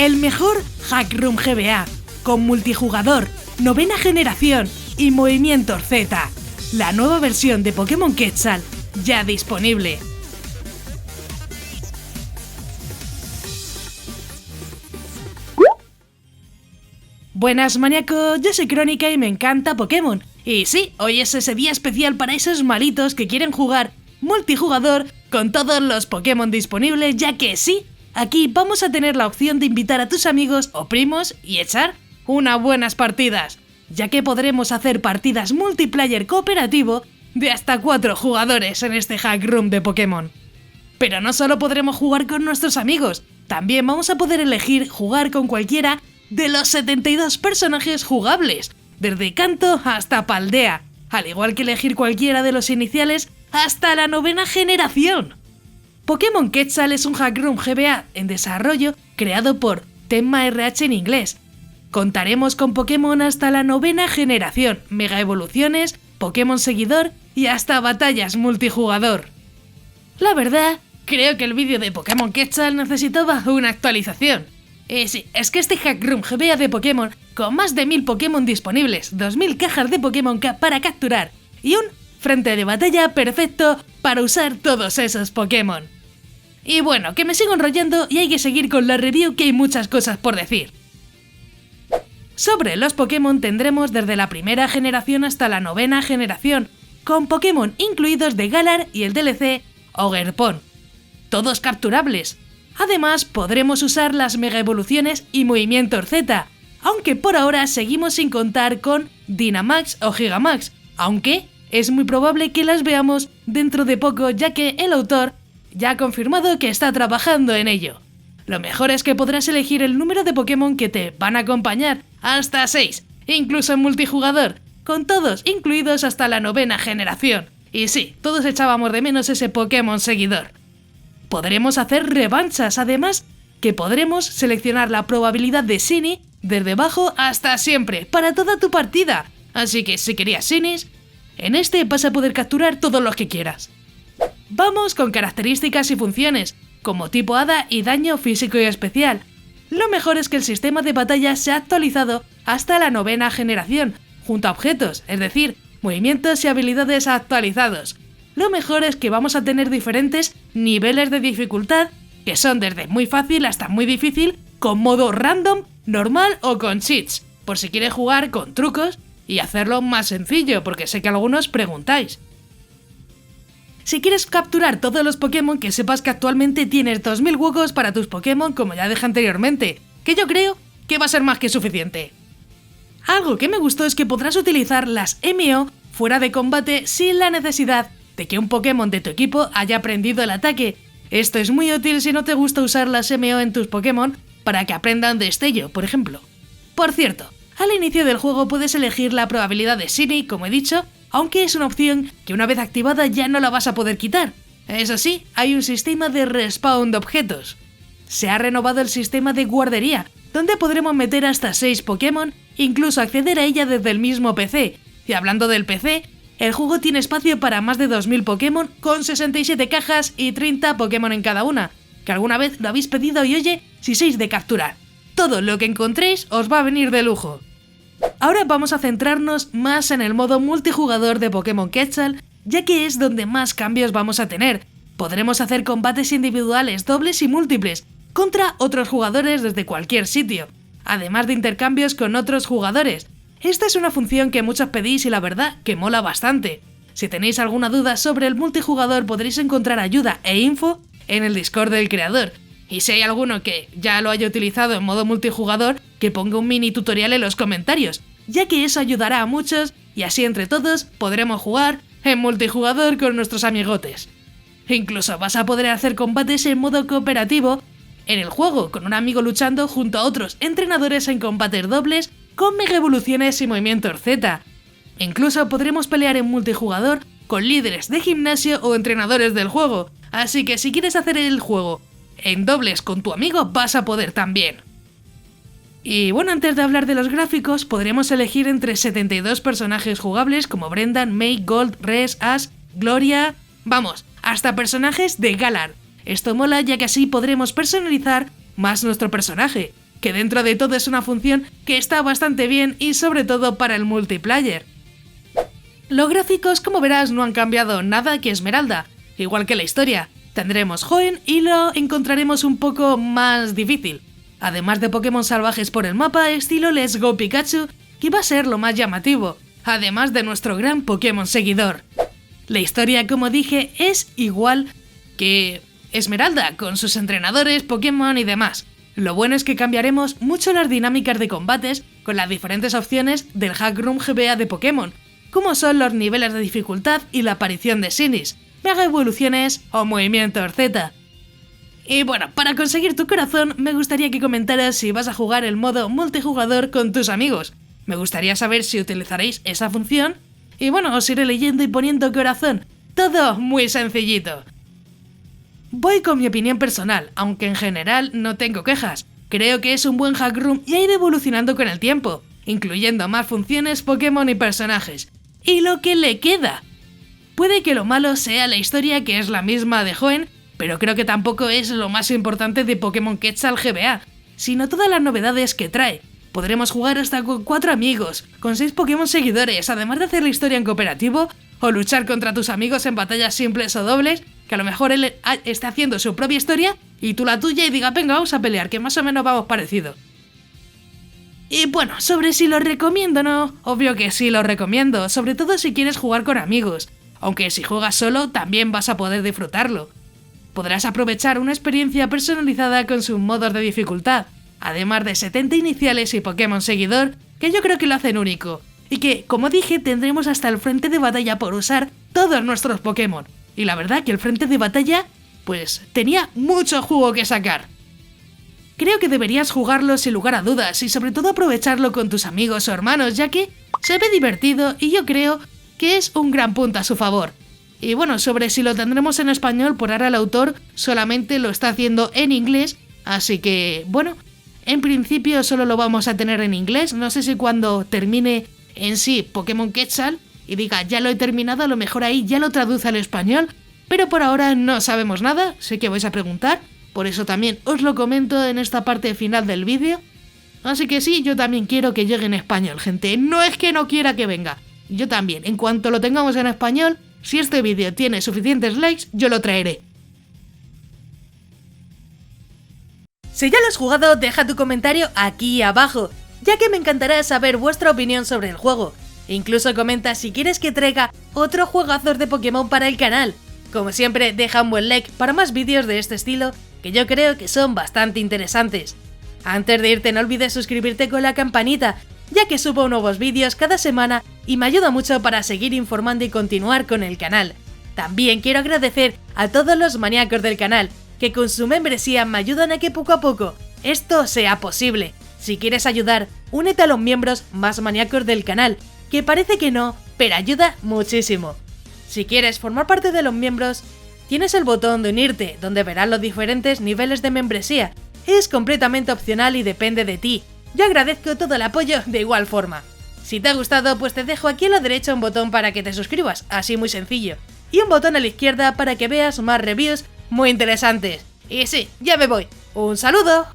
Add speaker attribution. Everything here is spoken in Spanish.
Speaker 1: el mejor Hack Room GBA, con multijugador, 9ª generación y movimientos Z. La nueva versión de Pokémon Quetzal, ya disponible. Buenas maníacos, yo soy Crónica y me encanta Pokémon. Y sí, hoy es ese día especial para esos malitos que quieren jugar multijugador con todos los Pokémon disponibles, ya que sí, aquí vamos a tener la opción de invitar a tus amigos o primos y echar unas buenas partidas, ya que podremos hacer partidas multiplayer cooperativo de hasta 4 jugadores en este Hack Room de Pokémon. Pero no solo podremos jugar con nuestros amigos, también vamos a poder elegir jugar con cualquiera de los 72 personajes jugables, desde Kanto hasta Paldea, al igual que elegir cualquiera de los iniciales hasta la 9ª generación. Pokémon Quetzal es un Hack Room GBA en desarrollo creado por Tenma RH en inglés. Contaremos con Pokémon hasta la 9ª generación, Mega Evoluciones, Pokémon Seguidor y hasta batallas multijugador. La verdad, creo que el vídeo de Pokémon Quetzal necesitaba una actualización. Sí, es que este Hack Room GBA de Pokémon, con más de 1000 Pokémon disponibles, 2000 cajas de Pokémon para capturar y un frente de batalla perfecto para usar todos esos Pokémon. Y bueno, que me sigo enrollando y hay que seguir con la review, que hay muchas cosas por decir. Sobre los Pokémon tendremos desde la 1ª generación hasta la 9ª generación, con Pokémon incluidos de Galar y el DLC Ogerpon, todos capturables. Además, podremos usar las Mega Evoluciones y movimientos Z, aunque por ahora seguimos sin contar con Dynamax o Gigamax, aunque es muy probable que las veamos dentro de poco, ya que el autor ya ha confirmado que está trabajando en ello. Lo mejor es que podrás elegir el número de Pokémon que te van a acompañar, hasta 6, incluso en multijugador, con todos incluidos hasta la 9ª generación. Y sí, todos echábamos de menos ese Pokémon seguidor. Podremos hacer revanchas, además que podremos seleccionar la probabilidad de Shiny desde abajo hasta siempre, para toda tu partida. Así que si querías Shinies, en este vas a poder capturar todos los que quieras. Vamos con características y funciones, como tipo hada y daño físico y especial. Lo mejor es que el sistema de batalla se ha actualizado hasta la 9ª generación, junto a objetos, es decir, movimientos y habilidades actualizados. Lo mejor es que vamos a tener diferentes niveles de dificultad, que son desde muy fácil hasta muy difícil, con modo random, normal o con cheats, por si quieres jugar con trucos y hacerlo más sencillo, porque sé que algunos preguntáis. Si quieres capturar todos los Pokémon, que sepas que actualmente tienes 2000 huecos para tus Pokémon, como ya dije anteriormente, que yo creo que va a ser más que suficiente. Algo que me gustó es que podrás utilizar las MO fuera de combate sin la necesidad de que un Pokémon de tu equipo haya aprendido el ataque. Esto es muy útil si no te gusta usar las MO en tus Pokémon para que aprendan destello, por ejemplo. Por cierto, al inicio del juego puedes elegir la probabilidad de Shiny, como he dicho, aunque es una opción que una vez activada ya no la vas a poder quitar. Eso sí, hay un sistema de respawn de objetos. Se ha renovado el sistema de guardería, donde podremos meter hasta 6 Pokémon, incluso acceder a ella desde el mismo PC. Y hablando del PC, el juego tiene espacio para más de 2000 Pokémon, con 67 cajas y 30 Pokémon en cada una, que alguna vez lo habéis pedido y oye, si sois de capturar. Todo lo que encontréis os va a venir de lujo. Ahora vamos a centrarnos más en el modo multijugador de Pokémon Quetzal, ya que es donde más cambios vamos a tener. Podremos hacer combates individuales, dobles y múltiples, contra otros jugadores desde cualquier sitio, además de intercambios con otros jugadores. Esta es una función que muchos pedís y la verdad que mola bastante. Si tenéis alguna duda sobre el multijugador podréis encontrar ayuda e info en el Discord del creador. Y si hay alguno que ya lo haya utilizado en modo multijugador, que ponga un mini tutorial en los comentarios, ya que eso ayudará a muchos y así entre todos podremos jugar en multijugador con nuestros amigotes. Incluso vas a poder hacer combates en modo cooperativo en el juego, con un amigo luchando junto a otros entrenadores en combates dobles con Mega Evoluciones y movimientos Z. Incluso podremos pelear en multijugador con líderes de gimnasio o entrenadores del juego, así que si quieres hacer el juego en dobles con tu amigo vas a poder también. Y bueno, antes de hablar de los gráficos, podremos elegir entre 72 personajes jugables como Brendan, May, Gold, Res, Ash, Gloria... Vamos, hasta personajes de Galar. Esto mola ya que así podremos personalizar más nuestro personaje. que dentro de todo es una función que está bastante bien y sobre todo para el multiplayer. Los gráficos, como verás, no han cambiado nada que Esmeralda, igual que la historia. Tendremos Hoenn y lo encontraremos un poco más difícil. Además de Pokémon salvajes por el mapa, estilo Let's Go Pikachu, que va a ser lo más llamativo, además de nuestro gran Pokémon seguidor. La historia, como dije, es igual que Esmeralda, con sus entrenadores, Pokémon y demás. Lo bueno es que cambiaremos mucho las dinámicas de combates con las diferentes opciones del Hack Room GBA de Pokémon, como son los niveles de dificultad y la aparición de Shinies, Mega Evoluciones o movimientos Z. Y bueno, para conseguir tu corazón me gustaría que comentaras si vas a jugar el modo multijugador con tus amigos. Me gustaría saber si utilizaréis esa función. Y bueno, os iré leyendo y poniendo corazón. Todo muy sencillito. Voy con mi opinión personal, aunque en general no tengo quejas. Creo que es un buen hack room y ha ido evolucionando con el tiempo, incluyendo más funciones, Pokémon y personajes. Y lo que le queda. Puede que lo malo sea la historia, que es la misma de Hoenn, pero creo que tampoco es lo más importante de Pokémon Quetzal GBA, sino todas las novedades que trae. Podremos jugar hasta con 4 amigos, con 6 Pokémon seguidores, además de hacer la historia en cooperativo, o luchar contra tus amigos en batallas simples o dobles, que a lo mejor él está haciendo su propia historia y tú la tuya y diga, venga, vamos a pelear, que más o menos vamos parecido. Y bueno, sobre si lo recomiendo o no, obvio que sí lo recomiendo, sobre todo si quieres jugar con amigos, aunque si juegas solo también vas a poder disfrutarlo. Podrás aprovechar una experiencia personalizada con sus modos de dificultad, además de 70 iniciales y Pokémon seguidor, que yo creo que lo hacen único, y que, como dije, tendremos hasta el frente de batalla por usar todos nuestros Pokémon. Y la verdad que el frente de batalla, pues, tenía mucho jugo que sacar. Creo que deberías jugarlo sin lugar a dudas y sobre todo aprovecharlo con tus amigos o hermanos, ya que se ve divertido y yo creo que es un gran punto a su favor. Y bueno, sobre si lo tendremos en español, por ahora el autor solamente lo está haciendo en inglés, así que bueno, en principio solo lo vamos a tener en inglés. No sé si cuando termine en sí Pokémon Quetzal y diga ya lo he terminado, a lo mejor ahí ya lo traduce al español, pero por ahora no sabemos nada, sé que vais a preguntar, por eso también os lo comento en esta parte final del vídeo. Así que sí, yo también quiero que llegue en español, gente, no es que no quiera que venga, yo también, en cuanto lo tengamos en español, si este vídeo tiene suficientes likes, yo lo traeré. Si ya lo has jugado, deja tu comentario aquí abajo, ya que me encantará saber vuestra opinión sobre el juego. Incluso comenta si quieres que traiga otro juegazos de Pokémon para el canal. Como siempre, deja un buen like para más vídeos de este estilo, que yo creo que son bastante interesantes. Antes de irte, no olvides suscribirte con la campanita, ya que subo nuevos vídeos cada semana y me ayuda mucho para seguir informando y continuar con el canal. También quiero agradecer a todos los maníacos del canal, que con su membresía me ayudan a que poco a poco esto sea posible. Si quieres ayudar, únete a los miembros más maníacos del canal, que parece que no, pero ayuda muchísimo. Si quieres formar parte de los miembros, tienes el botón de unirte, donde verás los diferentes niveles de membresía. Es completamente opcional y depende de ti. Yo agradezco todo el apoyo de igual forma. Si te ha gustado, pues te dejo aquí a la derecha un botón para que te suscribas, así muy sencillo. Y un botón a la izquierda para que veas más reviews muy interesantes. Y sí, ya me voy. ¡Un saludo!